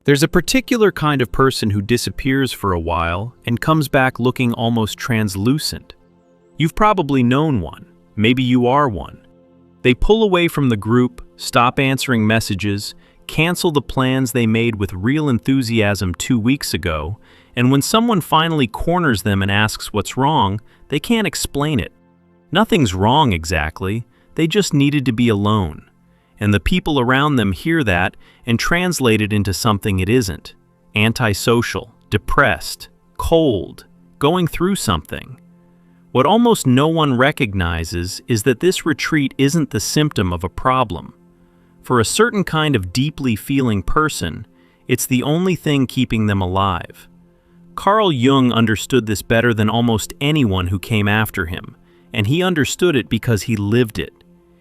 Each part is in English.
There's a particular kind of person who disappears for a while and comes back looking almost translucent. You've probably known one. Maybe you are one. They pull away from the group, stop answering messages, cancel the plans they made with real enthusiasm 2 weeks ago, and when someone finally corners them and asks what's wrong, they can't explain it. Nothing's wrong exactly, they just needed to be alone. And the people around them hear that and translate it into something it isn't. Antisocial, depressed, cold, going through something. What almost no one recognizes is that this retreat isn't the symptom of a problem. For a certain kind of deeply feeling person, it's the only thing keeping them alive. Carl Jung understood this better than almost anyone who came after him, and he understood it because he lived it.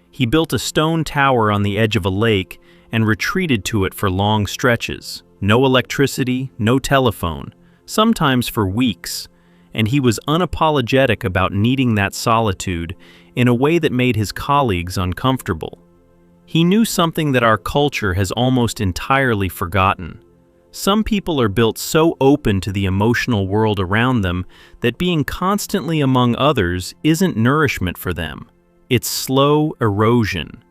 He built a stone tower on the edge of a lake and retreated to it for long stretches. No electricity, no telephone, sometimes for weeks, and he was unapologetic about needing that solitude in a way that made his colleagues uncomfortable. He knew something that our culture has almost entirely forgotten. Some people are built so open to the emotional world around them that being constantly among others isn't nourishment for them. It's slow erosion.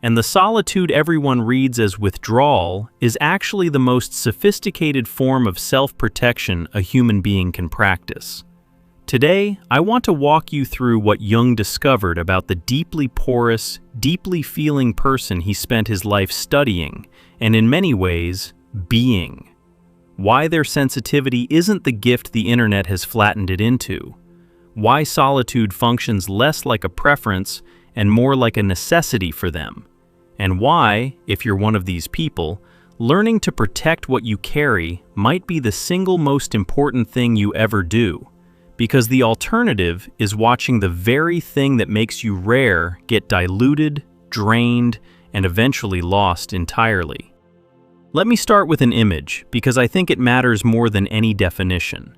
And the solitude everyone reads as withdrawal is actually the most sophisticated form of self-protection a human being can practice. Today, I want to walk you through what Jung discovered about the deeply porous, deeply feeling person he spent his life studying, and in many ways, being. Why their sensitivity isn't the gift the internet has flattened it into. Why solitude functions less like a preference and more like a necessity for them. And why, if you're one of these people, learning to protect what you carry might be the single most important thing you ever do. Because the alternative is watching the very thing that makes you rare get diluted, drained, and eventually lost entirely. Let me start with an image, because I think it matters more than any definition.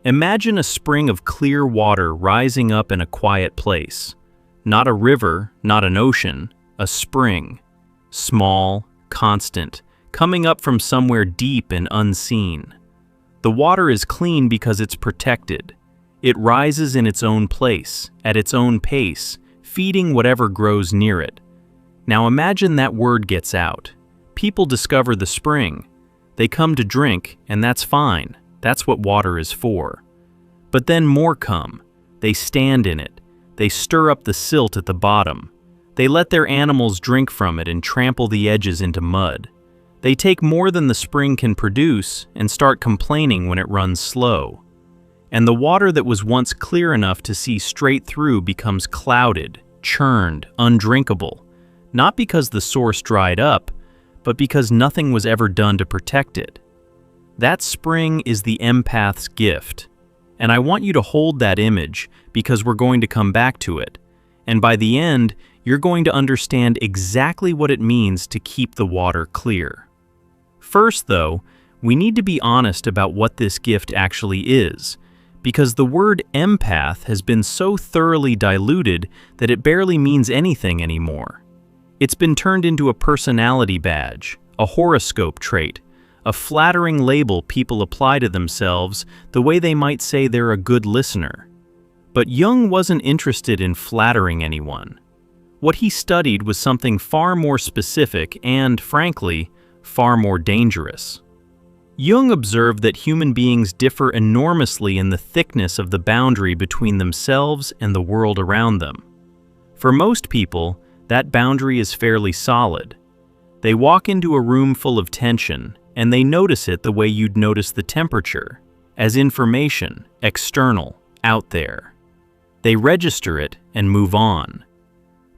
Imagine a spring of clear water rising up in a quiet place. Not a river, not an ocean, a spring. Small, constant, coming up from somewhere deep and unseen. The water is clean because it's protected. It rises in its own place, at its own pace, feeding whatever grows near it. Now imagine that word gets out. People discover the spring. They come to drink, and that's fine. That's what water is for. But then more come. They stand in it. They stir up the silt at the bottom. They let their animals drink from it and trample the edges into mud. They take more than the spring can produce and start complaining when it runs slow. And the water that was once clear enough to see straight through becomes clouded, churned, undrinkable. Not because the source dried up, but because nothing was ever done to protect it. That spring is the empath's gift. And I want you to hold that image because we're going to come back to it. And by the end, you're going to understand exactly what it means to keep the water clear. First, though, we need to be honest about what this gift actually is, because the word empath has been so thoroughly diluted that it barely means anything anymore. It's been turned into a personality badge, a horoscope trait, a flattering label people apply to themselves the way they might say they're a good listener. But Jung wasn't interested in flattering anyone. What he studied was something far more specific and, frankly, far more dangerous. Jung observed that human beings differ enormously in the thickness of the boundary between themselves and the world around them. For most people, that boundary is fairly solid. They walk into a room full of tension, and they notice it the way you'd notice the temperature, as information, external, out there. They register it and move on.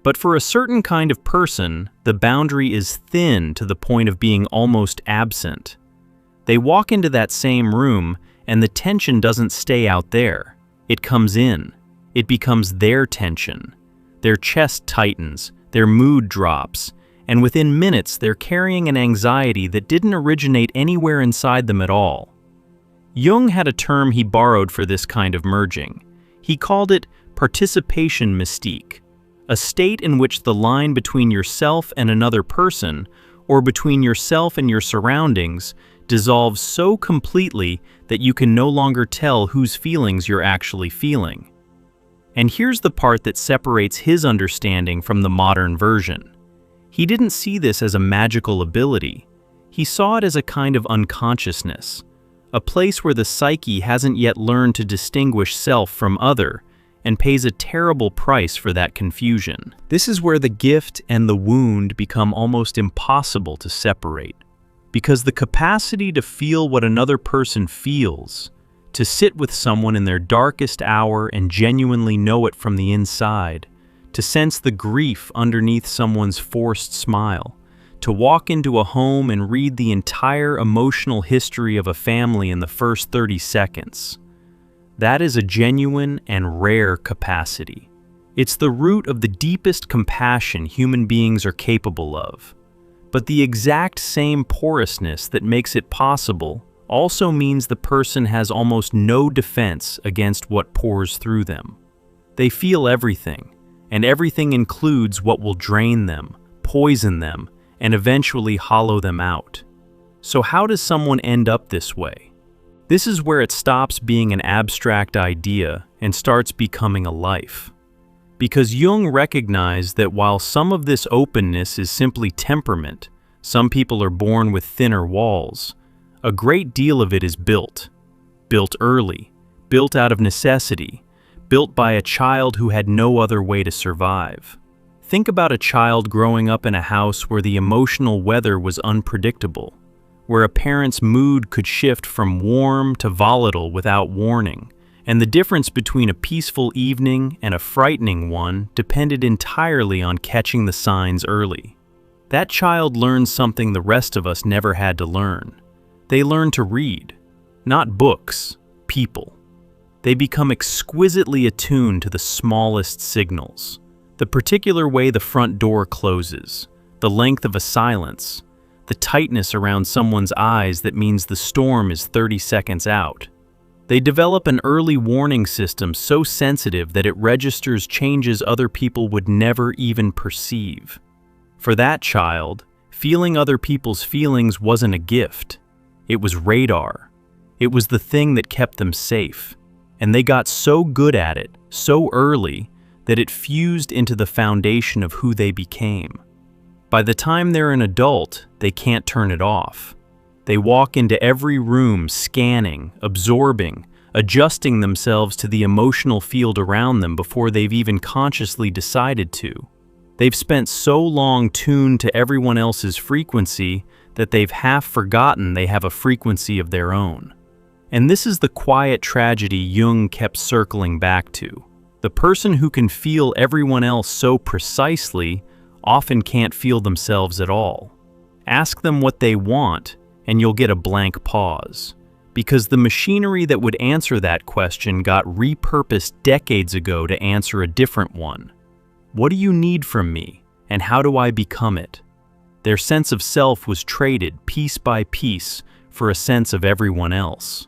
But for a certain kind of person, the boundary is thin to the point of being almost absent. They walk into that same room, and the tension doesn't stay out there. It comes in. It becomes their tension. Their chest tightens, their mood drops, and within minutes they're carrying an anxiety that didn't originate anywhere inside them at all. Jung had a term he borrowed for this kind of merging. He called it participation mystique, a state in which the line between yourself and another person, or between yourself and your surroundings, dissolves so completely that you can no longer tell whose feelings you're actually feeling. And here's the part that separates his understanding from the modern version. He didn't see this as a magical ability. He saw it as a kind of unconsciousness, a place where the psyche hasn't yet learned to distinguish self from other, and pays a terrible price for that confusion. This is where the gift and the wound become almost impossible to separate, because the capacity to feel what another person feels, to sit with someone in their darkest hour and genuinely know it from the inside, to sense the grief underneath someone's forced smile, to walk into a home and read the entire emotional history of a family in the first 30 seconds. That is a genuine and rare capacity. It's the root of the deepest compassion human beings are capable of. But the exact same porousness that makes it possible also means the person has almost no defense against what pours through them. They feel everything, and everything includes what will drain them, poison them, and eventually hollow them out. So how does someone end up this way? This is where it stops being an abstract idea and starts becoming a life. Because Jung recognized that while some of this openness is simply temperament, some people are born with thinner walls, a great deal of it is built early, built out of necessity, built by a child who had no other way to survive. Think about a child growing up in a house where the emotional weather was unpredictable, where a parent's mood could shift from warm to volatile without warning, and the difference between a peaceful evening and a frightening one depended entirely on catching the signs early. That child learns something the rest of us never had to learn. They learn to read, not books, people. They become exquisitely attuned to the smallest signals, the particular way the front door closes, the length of a silence, the tightness around someone's eyes that means the storm is 30 seconds out. They develop an early warning system so sensitive that it registers changes other people would never even perceive. For that child, feeling other people's feelings wasn't a gift. It was radar. It was the thing that kept them safe. And they got so good at it, so early, that it fused into the foundation of who they became. By the time they're an adult, they can't turn it off. They walk into every room scanning, absorbing, adjusting themselves to the emotional field around them before they've even consciously decided to. They've spent so long tuned to everyone else's frequency that they've half forgotten they have a frequency of their own. And this is the quiet tragedy Jung kept circling back to. The person who can feel everyone else so precisely often can't feel themselves at all. Ask them what they want, and you'll get a blank pause. Because the machinery that would answer that question got repurposed decades ago to answer a different one. What do you need from me, and how do I become it? Their sense of self was traded piece by piece for a sense of everyone else.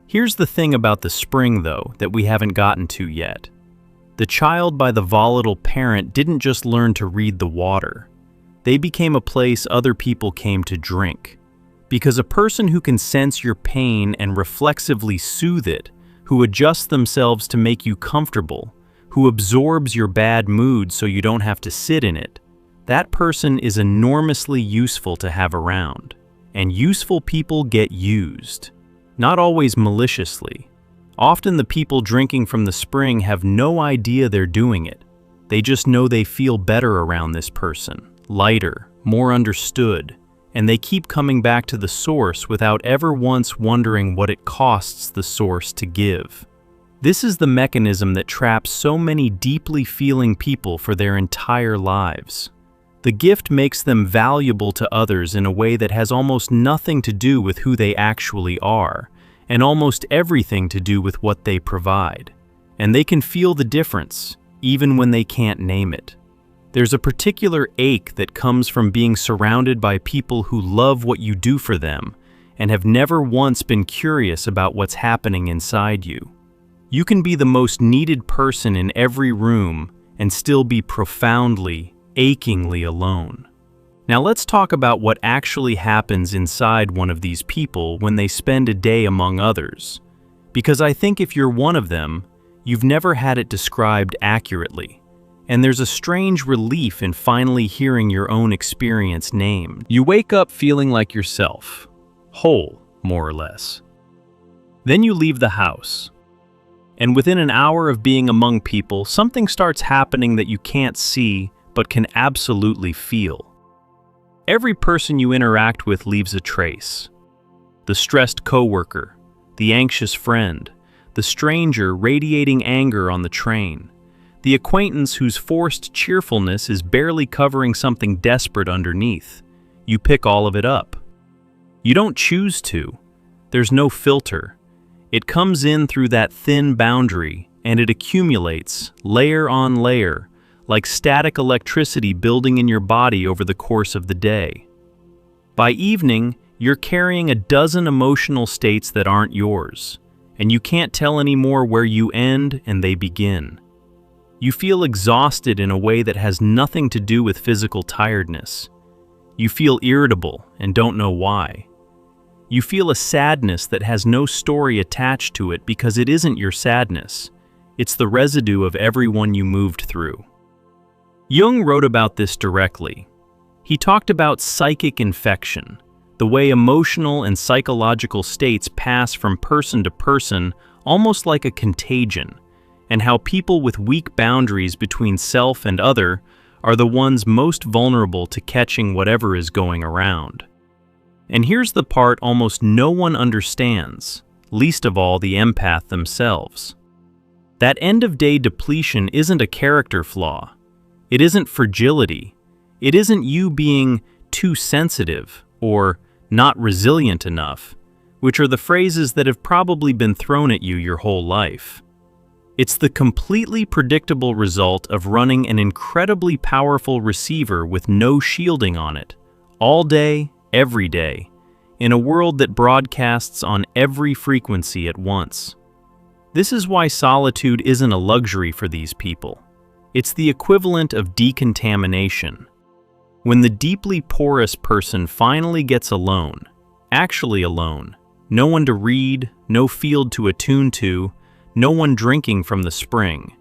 Here's the thing about the spring, though, that we haven't gotten to yet. The child by the volatile parent didn't just learn to read the water. They became a place other people came to drink. Because a person who can sense your pain and reflexively soothe it, who adjusts themselves to make you comfortable, who absorbs your bad mood so you don't have to sit in it, that person is enormously useful to have around. And useful people get used. Not always maliciously. Often the people drinking from the spring have no idea they're doing it. They just know they feel better around this person, lighter, more understood, and they keep coming back to the source without ever once wondering what it costs the source to give. This is the mechanism that traps so many deeply feeling people for their entire lives. The gift makes them valuable to others in a way that has almost nothing to do with who they actually are, and almost everything to do with what they provide. And they can feel the difference, even when they can't name it. There's a particular ache that comes from being surrounded by people who love what you do for them and have never once been curious about what's happening inside you. You can be the most needed person in every room and still be profoundly, achingly alone. Now let's talk about what actually happens inside one of these people when they spend a day among others. Because I think if you're one of them, you've never had it described accurately. And there's a strange relief in finally hearing your own experience named. You wake up feeling like yourself, whole, more or less. Then you leave the house. And within an hour of being among people, something starts happening that you can't see but can absolutely feel. Every person you interact with leaves a trace. The stressed coworker, the anxious friend, the stranger radiating anger on the train, the acquaintance whose forced cheerfulness is barely covering something desperate underneath. You pick all of it up. You don't choose to. There's no filter. It comes in through that thin boundary, and it accumulates, layer on layer, like static electricity building in your body over the course of the day. By evening, you're carrying a dozen emotional states that aren't yours, and you can't tell anymore where you end and they begin. You feel exhausted in a way that has nothing to do with physical tiredness. You feel irritable and don't know why. You feel a sadness that has no story attached to it because it isn't your sadness. It's the residue of everyone you moved through. Jung wrote about this directly. He talked about psychic infection, the way emotional and psychological states pass from person to person almost like a contagion, and how people with weak boundaries between self and other are the ones most vulnerable to catching whatever is going around. And here's the part almost no one understands, least of all the empath themselves. That end-of-day depletion isn't a character flaw. It isn't fragility. It isn't you being too sensitive or not resilient enough, which are the phrases that have probably been thrown at you your whole life. It's the completely predictable result of running an incredibly powerful receiver with no shielding on it, all day, every day, in a world that broadcasts on every frequency at once. This is why solitude isn't a luxury for these people. It's the equivalent of decontamination. When the deeply porous person finally gets alone, actually alone, no one to read, no field to attune to, no one drinking from the spring,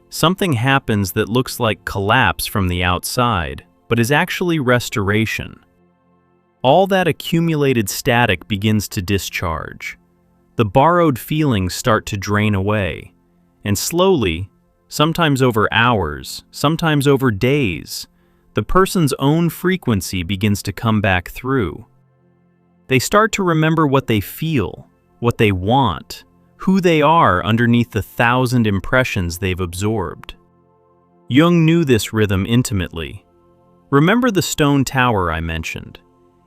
something happens that looks like collapse from the outside, but is actually restoration. All that accumulated static begins to discharge. The borrowed feelings start to drain away, and slowly, sometimes over hours, sometimes over days, the person's own frequency begins to come back through. They start to remember what they feel, what they want, who they are underneath the 1,000 impressions they've absorbed. Jung knew this rhythm intimately. Remember the stone tower I mentioned?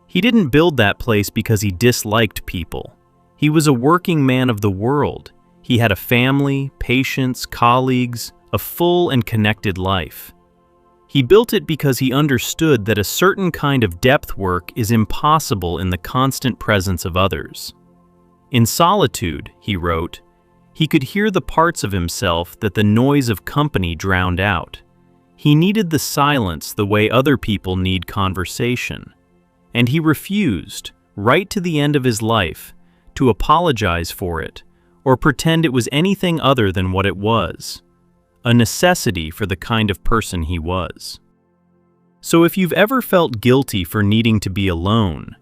He didn't build that place because he disliked people. He was a working man of the world. He had a family, patients, colleagues, a full and connected life. He built it because he understood that a certain kind of depth work is impossible in the constant presence of others. In solitude, he wrote, he could hear the parts of himself that the noise of company drowned out. He needed the silence the way other people need conversation. And he refused, right to the end of his life, to apologize for it or pretend it was anything other than what it was, a necessity for the kind of person he was. So if you've ever felt guilty for needing to be alone,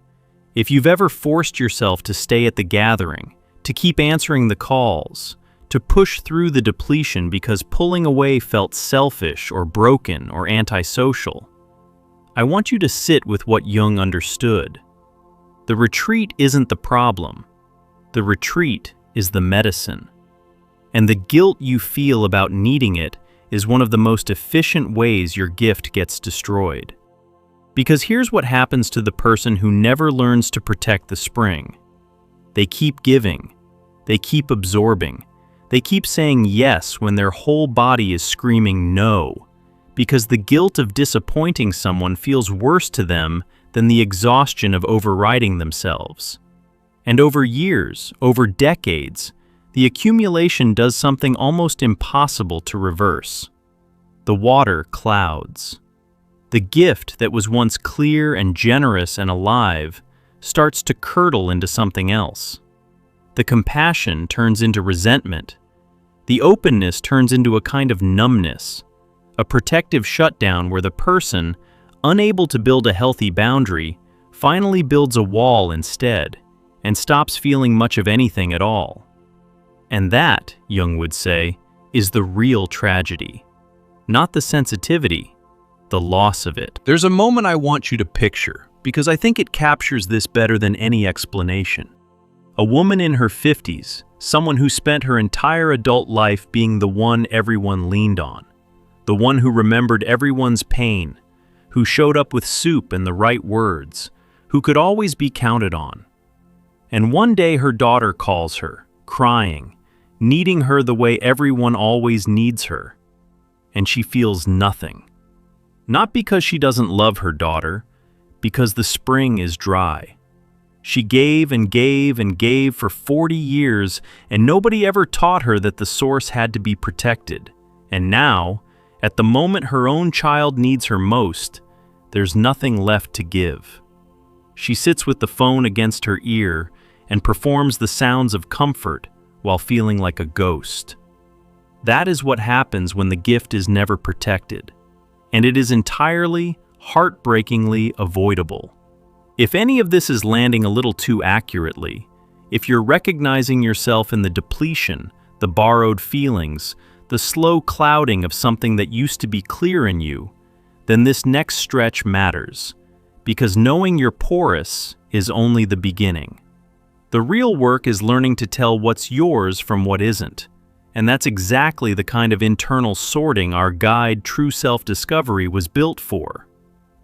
if you've ever forced yourself to stay at the gathering, to keep answering the calls, to push through the depletion because pulling away felt selfish or broken or antisocial, I want you to sit with what Jung understood. The retreat isn't the problem. The retreat is the medicine. And the guilt you feel about needing it is one of the most efficient ways your gift gets destroyed. Because here's what happens to the person who never learns to protect the spring. They keep giving. They keep absorbing. They keep saying yes when their whole body is screaming no, because the guilt of disappointing someone feels worse to them than the exhaustion of overriding themselves. And over years, over decades, the accumulation does something almost impossible to reverse. The water clouds. The gift that was once clear and generous and alive starts to curdle into something else. The compassion turns into resentment. The openness turns into a kind of numbness, a protective shutdown where the person, unable to build a healthy boundary, finally builds a wall instead and stops feeling much of anything at all. And that, Jung would say, is the real tragedy. Not the sensitivity, the loss of it. There's a moment I want you to picture, because I think it captures this better than any explanation. A woman in her 50s, someone who spent her entire adult life being the one everyone leaned on, the one who remembered everyone's pain, who showed up with soup and the right words, who could always be counted on. And one day her daughter calls her, crying, needing her the way everyone always needs her. And she feels nothing. Not because she doesn't love her daughter, because the spring is dry. She gave and gave and gave for 40 years, and nobody ever taught her that the source had to be protected. And now, at the moment her own child needs her most, there's nothing left to give. She sits with the phone against her ear and performs the sounds of comfort while feeling like a ghost. That is what happens when the gift is never protected, and it is entirely, heartbreakingly avoidable. If any of this is landing a little too accurately, if you're recognizing yourself in the depletion, the borrowed feelings, the slow clouding of something that used to be clear in you, then this next stretch matters, because knowing you're porous is only the beginning. The real work is learning to tell what's yours from what isn't, and that's exactly the kind of internal sorting our guide, True Self-Discovery, was built for.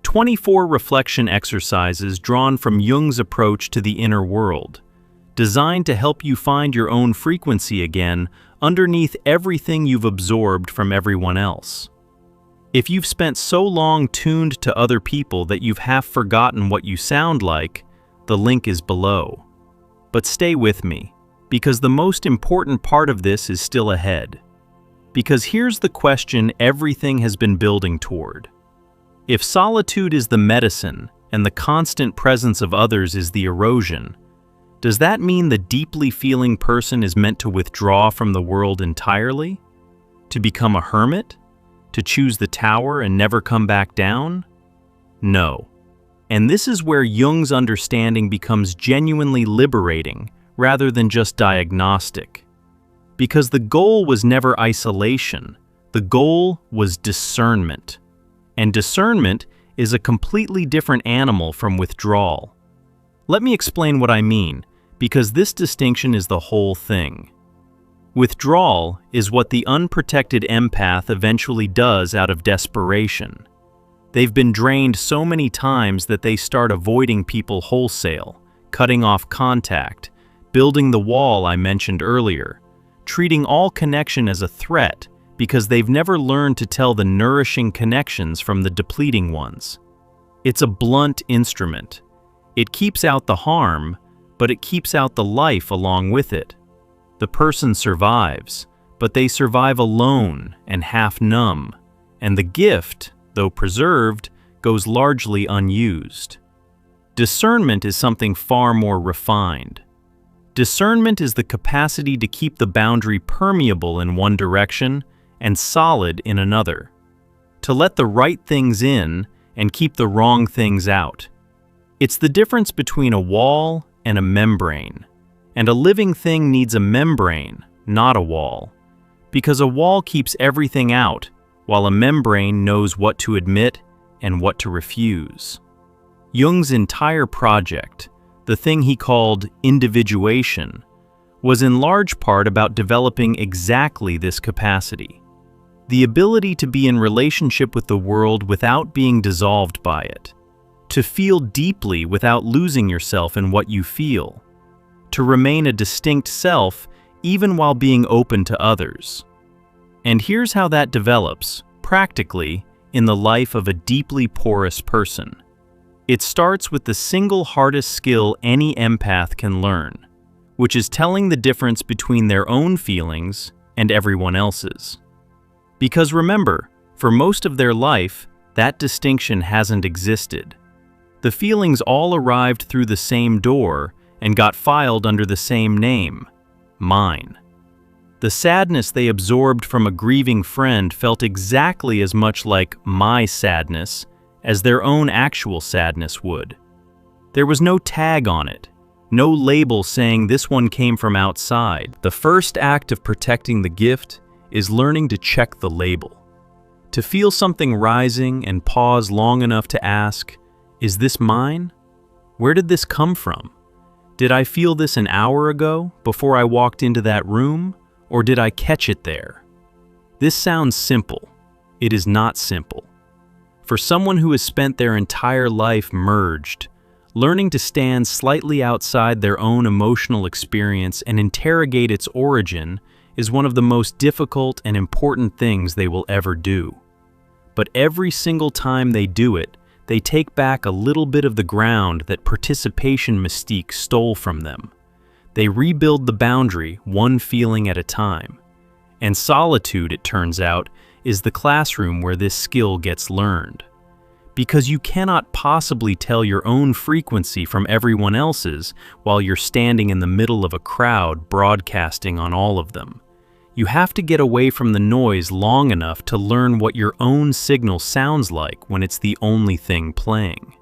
24 reflection exercises drawn from Jung's approach to the inner world, designed to help you find your own frequency again underneath everything you've absorbed from everyone else. If you've spent so long tuned to other people that you've half forgotten what you sound like, the link is below. But stay with me, because the most important part of this is still ahead. Because here's the question everything has been building toward. If solitude is the medicine and the constant presence of others is the erosion, does that mean the deeply feeling person is meant to withdraw from the world entirely? To become a hermit? To choose the tower and never come back down? No. And this is where Jung's understanding becomes genuinely liberating rather than just diagnostic. Because the goal was never isolation, the goal was discernment. And discernment is a completely different animal from withdrawal. Let me explain what I mean, because this distinction is the whole thing. Withdrawal is what the unprotected empath eventually does out of desperation. They've been drained so many times that they start avoiding people wholesale, cutting off contact, building the wall I mentioned earlier, treating all connection as a threat because they've never learned to tell the nourishing connections from the depleting ones. It's a blunt instrument. It keeps out the harm, but it keeps out the life along with it. The person survives, but they survive alone and half numb, and the gift, though preserved, goes largely unused. Discernment is something far more refined. Discernment is the capacity to keep the boundary permeable in one direction and solid in another, to let the right things in and keep the wrong things out. It's the difference between a wall and a membrane. And a living thing needs a membrane, not a wall, because a wall keeps everything out, while a membrane knows what to admit and what to refuse. Jung's entire project, the thing he called individuation, was in large part about developing exactly this capacity. The ability to be in relationship with the world without being dissolved by it, to feel deeply without losing yourself in what you feel, to remain a distinct self even while being open to others. And here's how that develops, practically, in the life of a deeply porous person. It starts with the single hardest skill any empath can learn, which is telling the difference between their own feelings and everyone else's. Because remember, for most of their life, that distinction hasn't existed. The feelings all arrived through the same door and got filed under the same name, mine. The sadness they absorbed from a grieving friend felt exactly as much like my sadness as their own actual sadness would. There was no tag on it, no label saying this one came from outside. The first act of protecting the gift is learning to check the label. To feel something rising and pause long enough to ask, is this mine? Where did this come from? Did I feel this an hour ago before I walked into that room, or did I catch it there? This sounds simple. It is not simple. For someone who has spent their entire life merged, learning to stand slightly outside their own emotional experience and interrogate its origin is one of the most difficult and important things they will ever do. But every single time they do it, they take back a little bit of the ground that participation mystique stole from them. They rebuild the boundary one feeling at a time. And solitude, it turns out, is the classroom where this skill gets learned. Because you cannot possibly tell your own frequency from everyone else's while you're standing in the middle of a crowd broadcasting on all of them. You have to get away from the noise long enough to learn what your own signal sounds like when it's the only thing playing.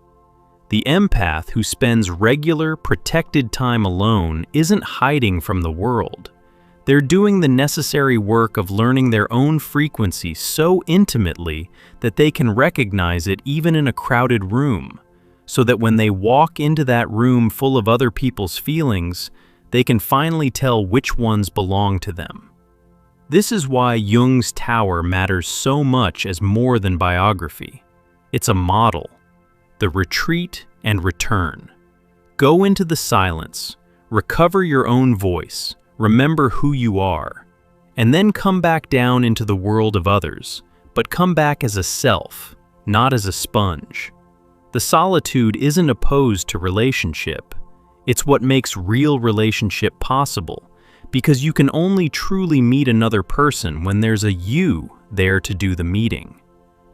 The empath who spends regular, protected time alone isn't hiding from the world. They're doing the necessary work of learning their own frequency so intimately that they can recognize it even in a crowded room, so that when they walk into that room full of other people's feelings, they can finally tell which ones belong to them. This is why Jung's tower matters so much as more than biography. It's a model. The retreat and return. Go into the silence, recover your own voice, remember who you are, and then come back down into the world of others, but come back as a self, not as a sponge. The solitude isn't opposed to relationship. It's what makes real relationship possible, because you can only truly meet another person when there's a you there to do the meeting.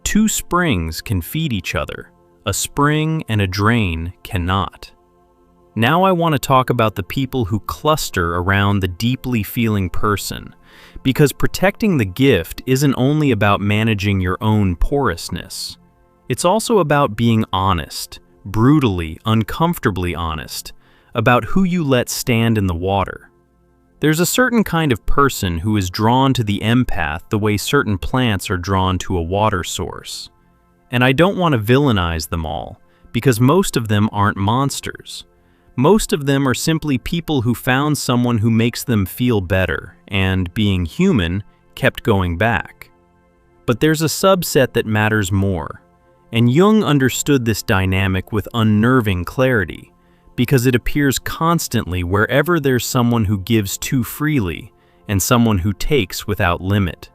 Two springs can feed each other. A spring and a drain cannot. Now I want to talk about the people who cluster around the deeply feeling person, because protecting the gift isn't only about managing your own porousness. It's also about being honest, brutally, uncomfortably honest, about who you let stand in the water. There's a certain kind of person who is drawn to the empath the way certain plants are drawn to a water source. And I don't want to villainize them all, because most of them aren't monsters. Most of them are simply people who found someone who makes them feel better, and, being human, kept going back. But there's a subset that matters more, and Jung understood this dynamic with unnerving clarity, because it appears constantly wherever there's someone who gives too freely and someone who takes without limit.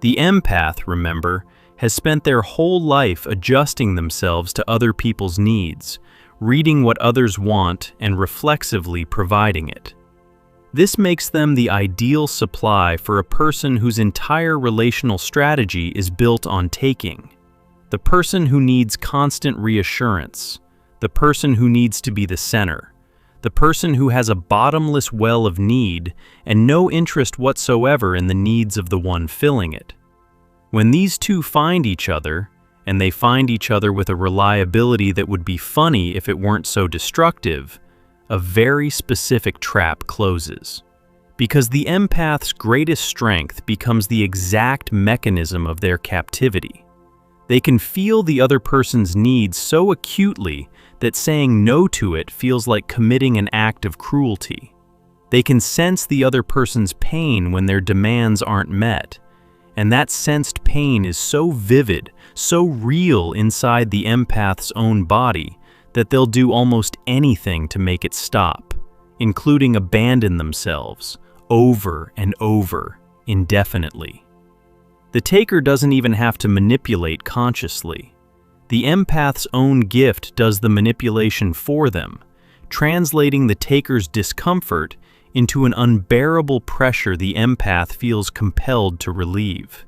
The empath, remember, has spent their whole life adjusting themselves to other people's needs, reading what others want and reflexively providing it. This makes them the ideal supply for a person whose entire relational strategy is built on taking. The person who needs constant reassurance, the person who needs to be the center, the person who has a bottomless well of need and no interest whatsoever in the needs of the one filling it. When these two find each other, and they find each other with a reliability that would be funny if it weren't so destructive, a very specific trap closes. Because the empath's greatest strength becomes the exact mechanism of their captivity. They can feel the other person's needs so acutely that saying no to it feels like committing an act of cruelty. They can sense the other person's pain when their demands aren't met, and that sensed pain is so vivid, so real inside the empath's own body that they'll do almost anything to make it stop, including abandon themselves over and over, indefinitely. The taker doesn't even have to manipulate consciously. The empath's own gift does the manipulation for them, translating the taker's discomfort into an unbearable pressure the empath feels compelled to relieve.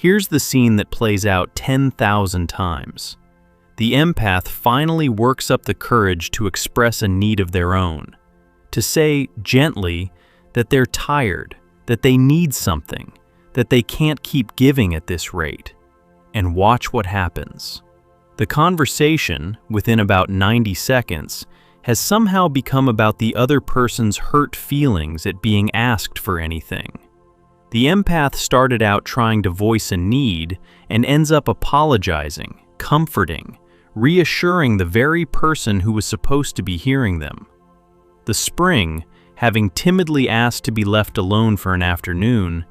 Here's the scene that plays out 10,000 times. The empath finally works up the courage to express a need of their own, to say gently that they're tired, that they need something, that they can't keep giving at this rate. And watch what happens. The conversation, within about 90 seconds, has somehow become about the other person's hurt feelings at being asked for anything. The empath started out trying to voice a need and ends up apologizing, comforting, reassuring the very person who was supposed to be hearing them. The spring, having timidly asked to be left alone for an afternoon,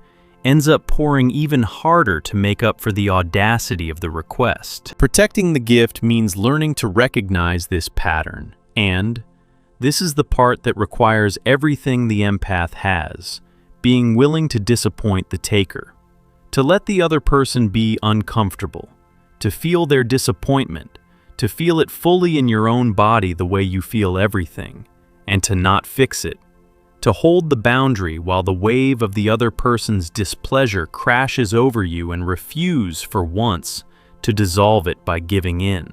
ends up pouring even harder to make up for the audacity of the request. Protecting the gift means learning to recognize this pattern, and this is the part that requires everything the empath has, being willing to disappoint the taker, to let the other person be uncomfortable, to feel their disappointment, to feel it fully in your own body the way you feel everything, and to not fix it. To hold the boundary while the wave of the other person's displeasure crashes over you and refuse, for once, to dissolve it by giving in.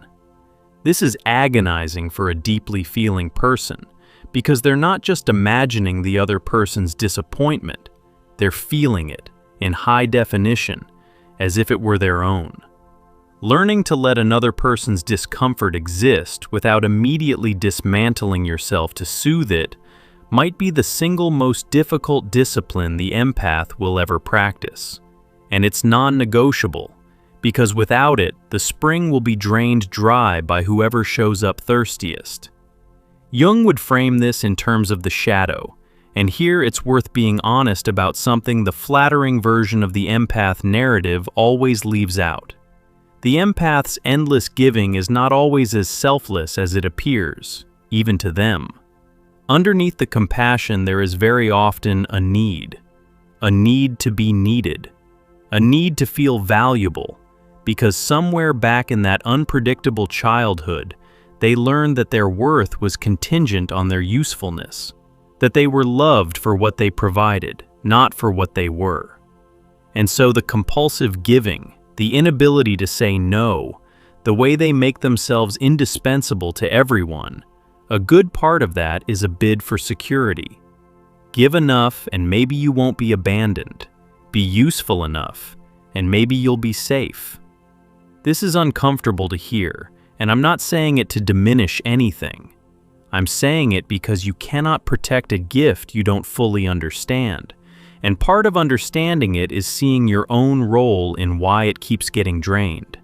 This is agonizing for a deeply feeling person, because they're not just imagining the other person's disappointment, they're feeling it, in high definition, as if it were their own. Learning to let another person's discomfort exist without immediately dismantling yourself to soothe it might be the single most difficult discipline the empath will ever practice. And it's non-negotiable, because without it, the spring will be drained dry by whoever shows up thirstiest. Jung would frame this in terms of the shadow, and here it's worth being honest about something the flattering version of the empath narrative always leaves out. The empath's endless giving is not always as selfless as it appears, even to them. Underneath the compassion, there is very often a need to be needed, a need to feel valuable, because somewhere back in that unpredictable childhood, they learned that their worth was contingent on their usefulness, that they were loved for what they provided, not for what they were. And so the compulsive giving, the inability to say no, the way they make themselves indispensable to everyone, a good part of that is a bid for security. Give enough and maybe you won't be abandoned. Be useful enough and maybe you'll be safe. This is uncomfortable to hear, and I'm not saying it to diminish anything. I'm saying it because you cannot protect a gift you don't fully understand. And part of understanding it is seeing your own role in why it keeps getting drained.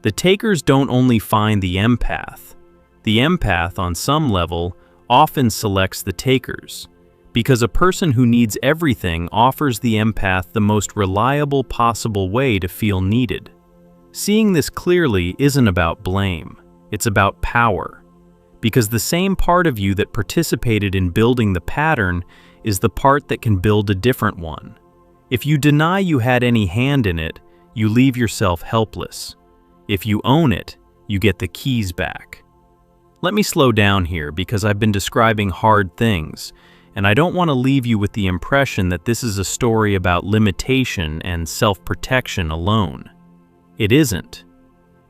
The takers don't only find the empath. The empath, on some level, often selects the takers, because a person who needs everything offers the empath the most reliable possible way to feel needed. Seeing this clearly isn't about blame, it's about power, because the same part of you that participated in building the pattern is the part that can build a different one. If you deny you had any hand in it, you leave yourself helpless. If you own it, you get the keys back. Let me slow down here because I've been describing hard things, and I don't want to leave you with the impression that this is a story about limitation and self-protection alone. It isn't.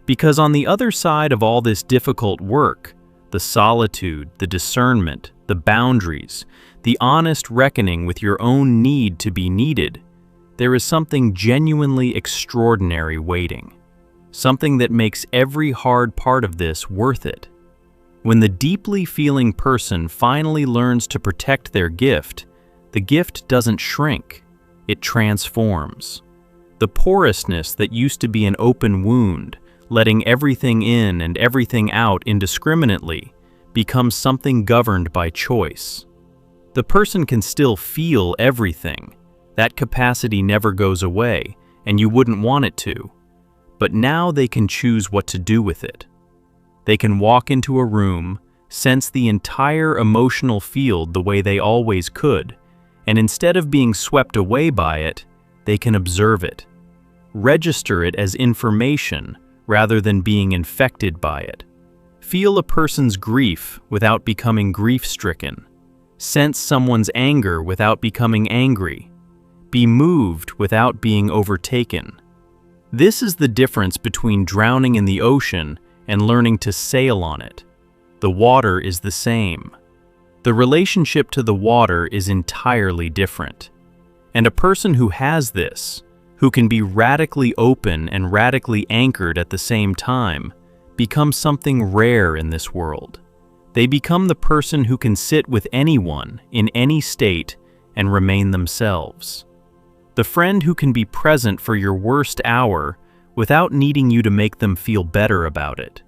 Because on the other side of all this difficult work, the solitude, the discernment, the boundaries, the honest reckoning with your own need to be needed, there is something genuinely extraordinary waiting. Something that makes every hard part of this worth it. When the deeply feeling person finally learns to protect their gift, the gift doesn't shrink, it transforms. The porousness that used to be an open wound, letting everything in and everything out indiscriminately, becomes something governed by choice. The person can still feel everything. That capacity never goes away, and you wouldn't want it to. But now they can choose what to do with it. They can walk into a room, sense the entire emotional field the way they always could, and instead of being swept away by it, they can observe it. Register it as information rather than being infected by it. Feel a person's grief without becoming grief-stricken. Sense someone's anger without becoming angry. Be moved without being overtaken. This is the difference between drowning in the ocean and learning to sail on it. The water is the same. The relationship to the water is entirely different. And a person who has this, who can be radically open and radically anchored at the same time, becomes something rare in this world. They become the person who can sit with anyone in any state and remain themselves. The friend who can be present for your worst hour without needing you to make them feel better about it.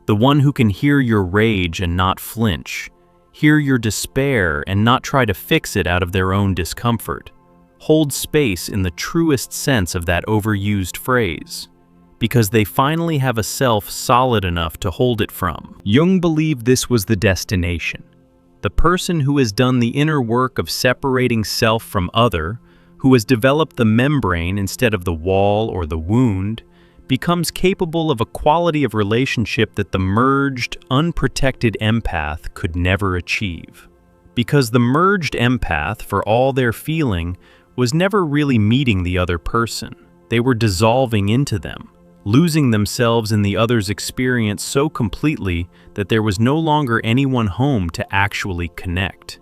The one who can hear your rage and not flinch, hear your despair and not try to fix it out of their own discomfort. Hold space in the truest sense of that overused phrase, because they finally have a self solid enough to hold it from. Jung believed this was the destination. The person who has done the inner work of separating self from other, who has developed the membrane instead of the wall or the wound, becomes capable of a quality of relationship that the merged, unprotected empath could never achieve. Because the merged empath, for all their feeling, was never really meeting the other person. They were dissolving into them, losing themselves in the other's experience so completely that there was no longer anyone home to actually connect.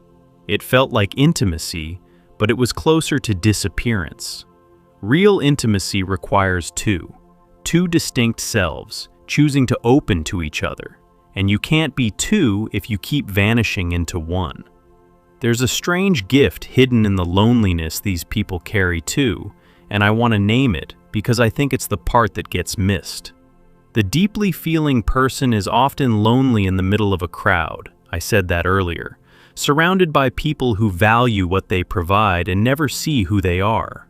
It felt like intimacy, but it was closer to disappearance. Real intimacy requires two distinct selves, choosing to open to each other, and you can't be two if you keep vanishing into one. There's a strange gift hidden in the loneliness these people carry too, and I want to name it because I think it's the part that gets missed. The deeply feeling person is often lonely in the middle of a crowd, I said that earlier, surrounded by people who value what they provide and never see who they are.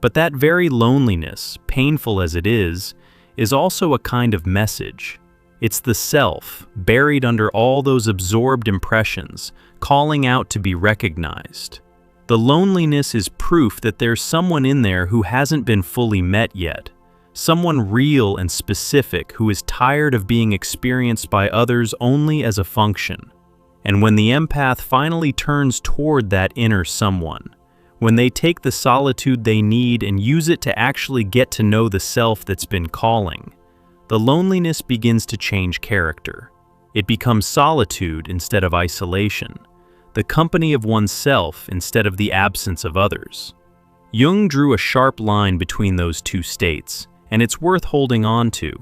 But that very loneliness, painful as it is also a kind of message. It's the self, buried under all those absorbed impressions, calling out to be recognized. The loneliness is proof that there's someone in there who hasn't been fully met yet, someone real and specific who is tired of being experienced by others only as a function. And when the empath finally turns toward that inner someone, when they take the solitude they need and use it to actually get to know the self that's been calling, the loneliness begins to change character. It becomes solitude instead of isolation, the company of oneself instead of the absence of others. Jung drew a sharp line between those two states, and it's worth holding on to.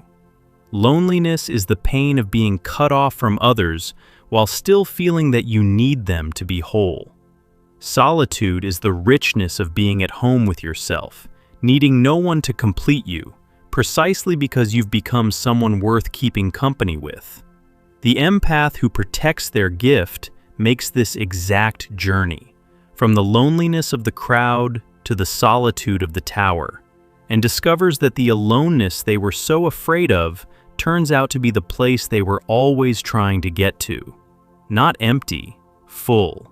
Loneliness is the pain of being cut off from others while still feeling that you need them to be whole. Solitude is the richness of being at home with yourself, needing no one to complete you, precisely because you've become someone worth keeping company with. The empath who protects their gift makes this exact journey, from the loneliness of the crowd to the solitude of the tower, and discovers that the aloneness they were so afraid of turns out to be the place they were always trying to get to. Not empty, full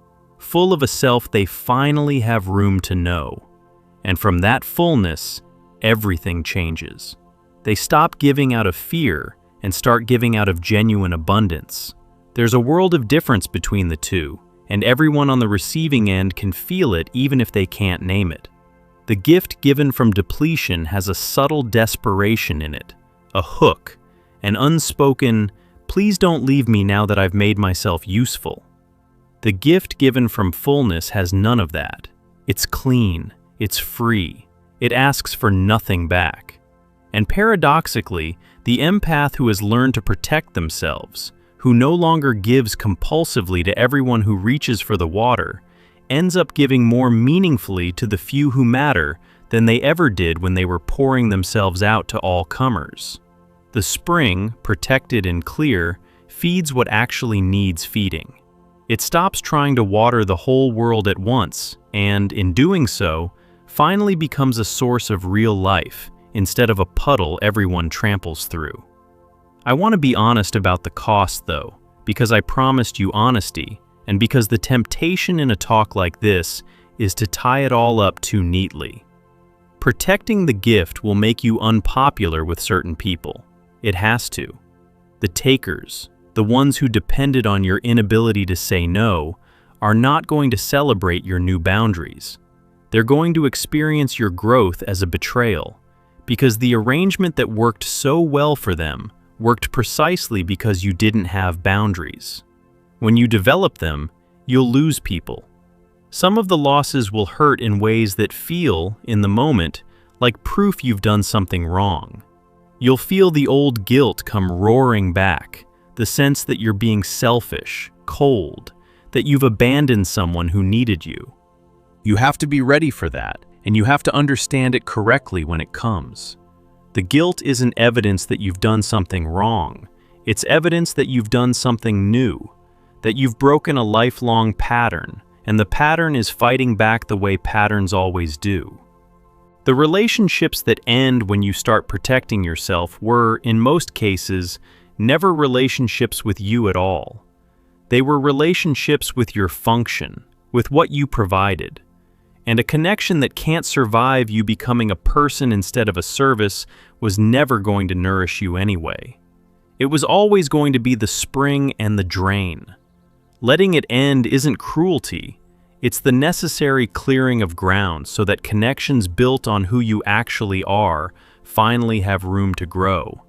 of a self they finally have room to know. And from that fullness, everything changes. They stop giving out of fear and start giving out of genuine abundance. There's a world of difference between the two, and everyone on the receiving end can feel it even if they can't name it. The gift given from depletion has a subtle desperation in it, a hook, an unspoken, "Please don't leave me now that I've made myself useful." The gift given from fullness has none of that. It's clean, it's free, it asks for nothing back. And paradoxically, the empath who has learned to protect themselves, who no longer gives compulsively to everyone who reaches for the water, ends up giving more meaningfully to the few who matter than they ever did when they were pouring themselves out to all comers. The spring, protected and clear, feeds what actually needs feeding. It stops trying to water the whole world at once, and, in doing so, finally becomes a source of real life, instead of a puddle everyone tramples through. I want to be honest about the cost, though, because I promised you honesty, and because the temptation in a talk like this is to tie it all up too neatly. Protecting the gift will make you unpopular with certain people. It has to. The takers, the ones who depended on your inability to say no, are not going to celebrate your new boundaries. They're going to experience your growth as a betrayal, because the arrangement that worked so well for them worked precisely because you didn't have boundaries. When you develop them, you'll lose people. Some of the losses will hurt in ways that feel, in the moment, like proof you've done something wrong. You'll feel the old guilt come roaring back, the sense that you're being selfish, cold, that you've abandoned someone who needed you. You have to be ready for that, and you have to understand it correctly when it comes. The guilt isn't evidence that you've done something wrong. It's evidence that you've done something new, that you've broken a lifelong pattern, and the pattern is fighting back the way patterns always do. The relationships that end when you start protecting yourself were, in most cases, never relationships with you at all. They were relationships with your function, with what you provided. And a connection that can't survive you becoming a person instead of a service was never going to nourish you anyway. It was always going to be the spring and the drain. Letting it end isn't cruelty. It's the necessary clearing of ground so that connections built on who you actually are finally have room to grow.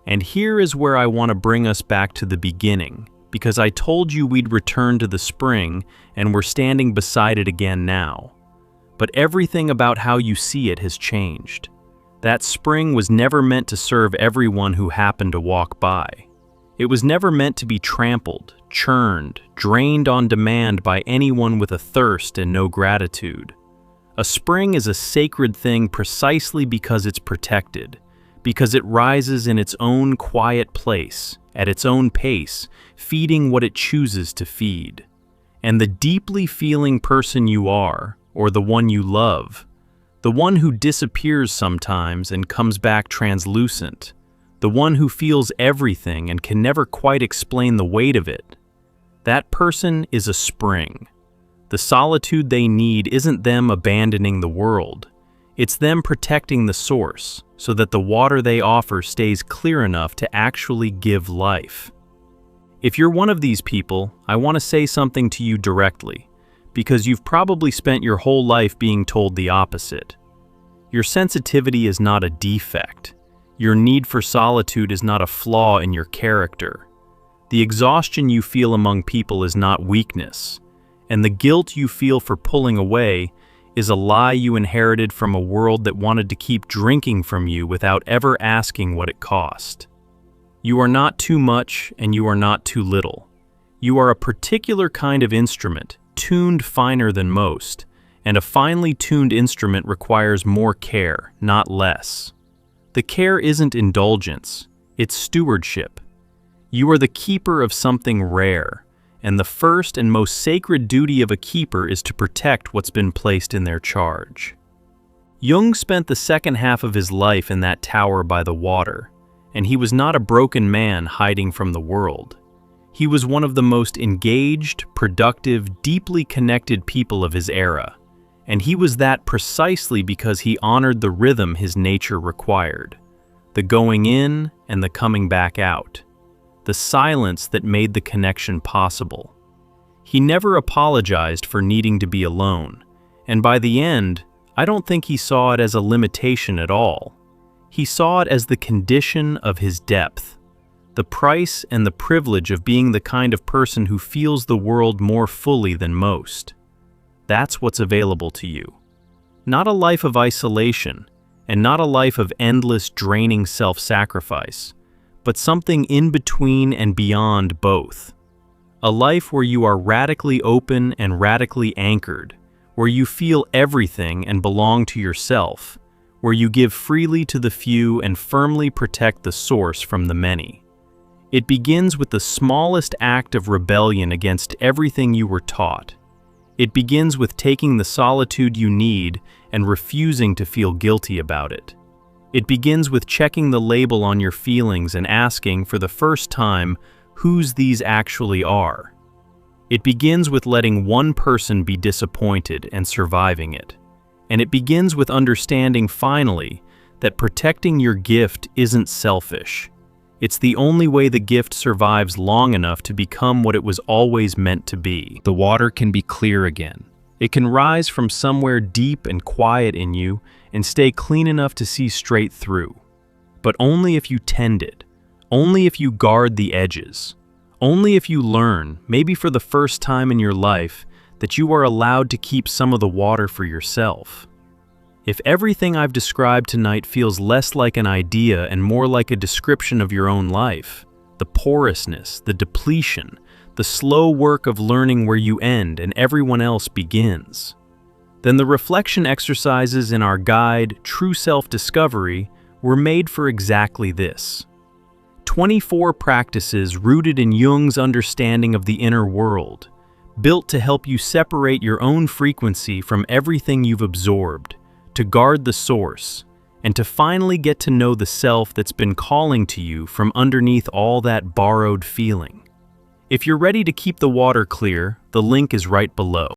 And here is where I want to bring us back to the beginning, because I told you we'd return to the spring, and we're standing beside it again now. But everything about how you see it has changed. That spring was never meant to serve everyone who happened to walk by. It was never meant to be trampled, churned, drained on demand by anyone with a thirst and no gratitude. A spring is a sacred thing precisely because it's protected, because it rises in its own quiet place, at its own pace, feeding what it chooses to feed. And the deeply feeling person you are, or the one you love, the one who disappears sometimes and comes back translucent, the one who feels everything and can never quite explain the weight of it, that person is a spring. The solitude they need isn't them abandoning the world. It's them protecting the source so that the water they offer stays clear enough to actually give life. If you're one of these people, I want to say something to you directly, because you've probably spent your whole life being told the opposite. Your sensitivity is not a defect. Your need for solitude is not a flaw in your character. The exhaustion you feel among people is not weakness, and the guilt you feel for pulling away is a lie you inherited from a world that wanted to keep drinking from you without ever asking what it cost. You are not too much, and you are not too little. You are a particular kind of instrument, tuned finer than most, and a finely tuned instrument requires more care, not less. The care isn't indulgence, it's stewardship. You are the keeper of something rare, and the first and most sacred duty of a keeper is to protect what's been placed in their charge. Jung spent the second half of his life in that tower by the water, and he was not a broken man hiding from the world. He was one of the most engaged, productive, deeply connected people of his era, and he was that precisely because he honored the rhythm his nature required, the going in and the coming back out, the silence that made the connection possible. He never apologized for needing to be alone, and by the end, I don't think he saw it as a limitation at all. He saw it as the condition of his depth, the price and the privilege of being the kind of person who feels the world more fully than most. That's what's available to you. Not a life of isolation, and not a life of endless, draining self-sacrifice, but something in between and beyond both. A life where you are radically open and radically anchored, where you feel everything and belong to yourself, where you give freely to the few and firmly protect the source from the many. It begins with the smallest act of rebellion against everything you were taught. It begins with taking the solitude you need and refusing to feel guilty about it. It begins with checking the label on your feelings and asking for the first time whose these actually are. It begins with letting one person be disappointed and surviving it. And it begins with understanding finally that protecting your gift isn't selfish. It's the only way the gift survives long enough to become what it was always meant to be. The water can be clear again. It can rise from somewhere deep and quiet in you, and stay clean enough to see straight through. But only if you tend it, only if you guard the edges, only if you learn, maybe for the first time in your life, that you are allowed to keep some of the water for yourself. If everything I've described tonight feels less like an idea and more like a description of your own life, the porousness, the depletion, the slow work of learning where you end and everyone else begins, then the reflection exercises in our guide, True Self-Discovery, were made for exactly this. 24 practices rooted in Jung's understanding of the inner world, built to help you separate your own frequency from everything you've absorbed, to guard the source, and to finally get to know the self that's been calling to you from underneath all that borrowed feeling. If you're ready to keep the water clear, the link is right below.